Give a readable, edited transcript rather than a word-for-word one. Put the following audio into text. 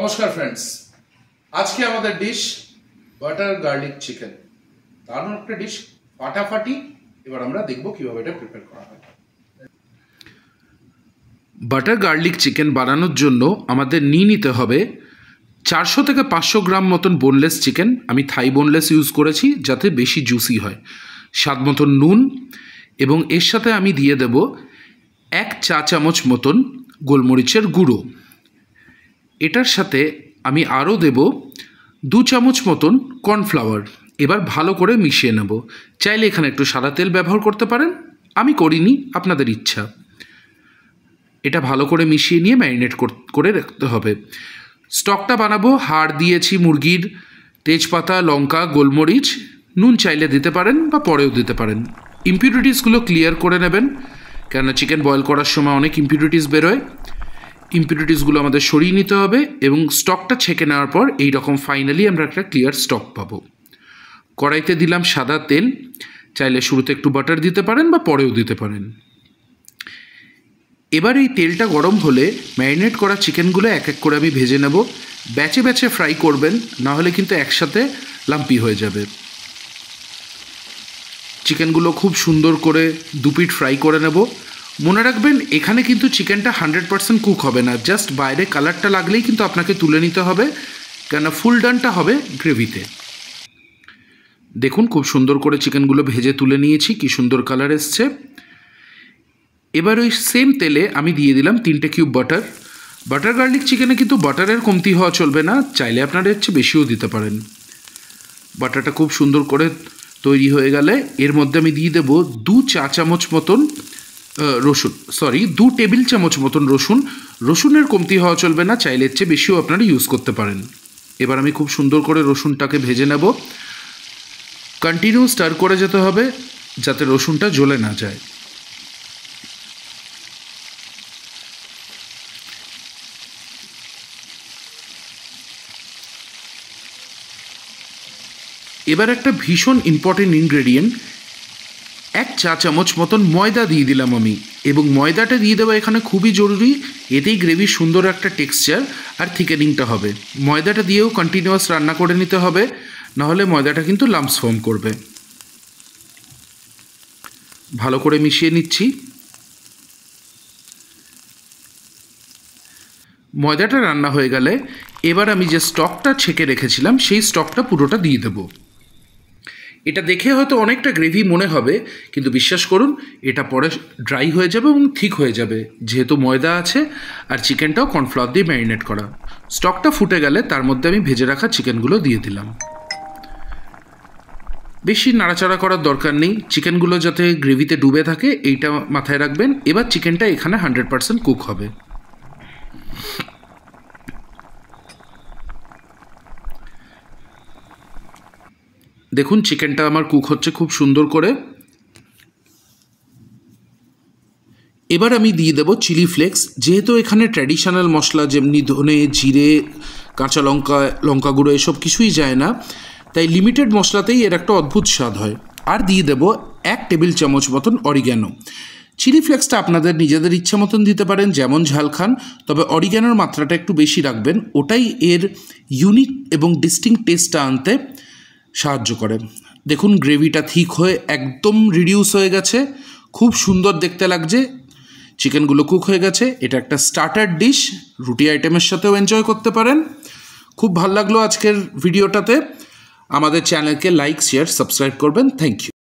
নমস্কার ফ্রেন্ডস, আজকে আমাদের ডিশ বাটার গার্লিক চিকেন। দারুণ একটা ডিশ, ফাটাফাটি। এবার আমরা দেখব কিভাবে এটা প্রিপেয়ার করা হয়। বাটার গার্লিক চিকেন বানানোর জন্য আমাদের নিতে হবে 400 থেকে 500 গ্রাম মতন বোনলেস চিকেন। আমি থাই বোনলেস ইউজ করেছি যাতে বেশি জুসি হয়। স্বাদ মতন নুন, এবং এর সাথে আমি দিয়ে দেব 1 চা চামচ মতন গোলমরিচের গুঁড়ো। এটার সাথে আমি আরও দেব 2 চামচ মতন কর্নফ্লাওয়ার। এবার ভালো করে মিশিয়ে নেব। চাইলে এখানে একটু সাদা তেল ব্যবহার করতে পারেন, আমি করিনি, আপনাদের ইচ্ছা। এটা ভালো করে মিশিয়ে নিয়ে ম্যারিনেট করে রাখতে হবে। স্টকটা বানাবো, হাড় দিয়েছি মুরগির, তেজপাতা, লঙ্কা, গোলমরিচ, নুন চাইলে দিতে পারেন বা পরেও দিতে পারেন। ইম্পিউরিটিসগুলো ক্লিয়ার করে নেবেন, কেননা চিকেন বয়েল করার সময় অনেক ইম্পিউরিটিস বেরোয়। ইম্পিউরিটিসগুলো আমাদের সরিয়ে নিতে হবে এবং স্টকটা ছেঁকে নেওয়ার পর এই রকম ফাইনালি আমরা একটা ক্লিয়ার স্টক পাবো। কড়াইতে দিলাম সাদা তেল, চাইলে শুরুতে একটু বাটার দিতে পারেন বা পরেও দিতে পারেন। এবার এই তেলটা গরম হলে ম্যারিনেট করা চিকেনগুলো এক এক করে আমি ভেজে নেব। ব্যাচে ব্যাচে ফ্রাই করবেন, না হলে কিন্তু একসাথে লাম্পি হয়ে যাবে। চিকেনগুলো খুব সুন্দর করে দুপিট ফ্রাই করে নেব। মনে রাখবেন, এখানে কিন্তু চিকেনটা 100% কুক হবে না, জাস্ট বাইরে কালারটা লাগলেই কিন্তু আপনাকে তুলে নিতে হবে, কেননা ফুল ডানটা হবে গ্রেভিতে। দেখুন খুব সুন্দর করে চিকেনগুলো ভেজে তুলে নিয়েছি, কি সুন্দর কালার এসছে। এবার ওই সেম তেলে আমি দিয়ে দিলাম 3টে কিউব বাটার। বাটার গার্লিক চিকেনে কিন্তু বাটারের কমতি হওয়া চলবে না, চাইলে আপনারা এর চেয়ে বেশিও দিতে পারেন। বাটারটা খুব সুন্দর করে তৈরি হয়ে গেলে এর মধ্যে আমি দিয়ে দেবো 2 চা চামচ মতন রসুন, 2 টেবিল চামচ মতন রসুন। রসুনের কমতি হওয়া চলবে না, চাইলে এর চেয়ে বেশিও আপনারা ইউজ করতে পারেন। এবার আমি খুব সুন্দর করে রসুনটাকে ভেজে নেব। কন্টিনিউ স্টার করে যেতে হবে যাতে রসুনটা জ্বলে না যায়। এবার একটা ভীষণ ইম্পর্টেন্ট ইনগ্রেডিয়েন্ট, 1 চা চামচ মতন ময়দা দিয়ে দিলাম আমি, এবং ময়দাটা দিয়ে দেওয়া এখানে খুবই জরুরি। এতেই গ্রেভির সুন্দর একটা টেক্সচার আর থিকেনিংটা হবে। ময়দাটা দিয়েও কন্টিনিউয়াস রান্না করে নিতে হবে, নাহলে ময়দাটা কিন্তু লাম্পস ফর্ম করবে। ভালো করে মিশিয়ে নিচ্ছি। ময়দাটা রান্না হয়ে গেলে এবার আমি যে স্টকটা ছেঁকে রেখেছিলাম সেই স্টকটা পুরোটা দিয়ে দেবো। এটা দেখে হয়তো অনেকটা গ্রেভি মনে হবে, কিন্তু বিশ্বাস করুন এটা পরে ড্রাই হয়ে যাবে এবং ঠিক হয়ে যাবে, যেহেতু ময়দা আছে আর চিকেনটাও কর্নফ্লাওয়ার দিয়ে ম্যারিনেট করা। স্টকটা ফুটে গেলে তার মধ্যে আমি ভেজে রাখা চিকেনগুলো দিয়ে দিলাম। বেশি নাড়াচাড়া করার দরকার নেই, চিকেনগুলো যাতে গ্রেভিতে ডুবে থাকে এইটা মাথায় রাখবেন। এবার চিকেনটা এখানে 100% কুক হবে। দেখুন চিকেনটা আমার কুক হচ্ছে খুব সুন্দর করে। এবার আমি দিয়ে দেবো চিলি ফ্লেক্স। যেহেতু এখানে ট্র্যাডিশনাল মশলা যেমনি ধনে, জিরে, কাঁচা লঙ্কা, লঙ্কা গুঁড়ো এসব কিছুই যায় না, তাই লিমিটেড মশলাতেই এর একটা অদ্ভুত স্বাদ হয়। আর দিয়ে দেবো 1 টেবিল চামচ মতন অরিগ্যানো। চিলি ফ্লেক্সটা আপনাদের নিজেদের ইচ্ছা মতন দিতে পারেন, যেমন ঝাল খান, তবে অরিগ্যানোর মাত্রাটা একটু বেশি রাখবেন, ওটাই এর ইউনিক এবং ডিস্টিংক্ট টেস্টটা আনতে সাহায্য করে। দেখুন গ্রেভিটা ঠিক হয়ে একদম রিডিউস হয়ে গেছে, খুব সুন্দর দেখতে লাগছে। চিকেনগুলো কুক হয়ে গেছে। এটা একটা স্টার্টার ডিশ, রুটি আইটেমের সাথেও এনজয় করতে পারেন। খুব ভালো লাগলো আজকের ভিডিওটাতে। আমাদের চ্যানেলকে লাইক, শেয়ার, সাবস্ক্রাইব করবেন। Thank you.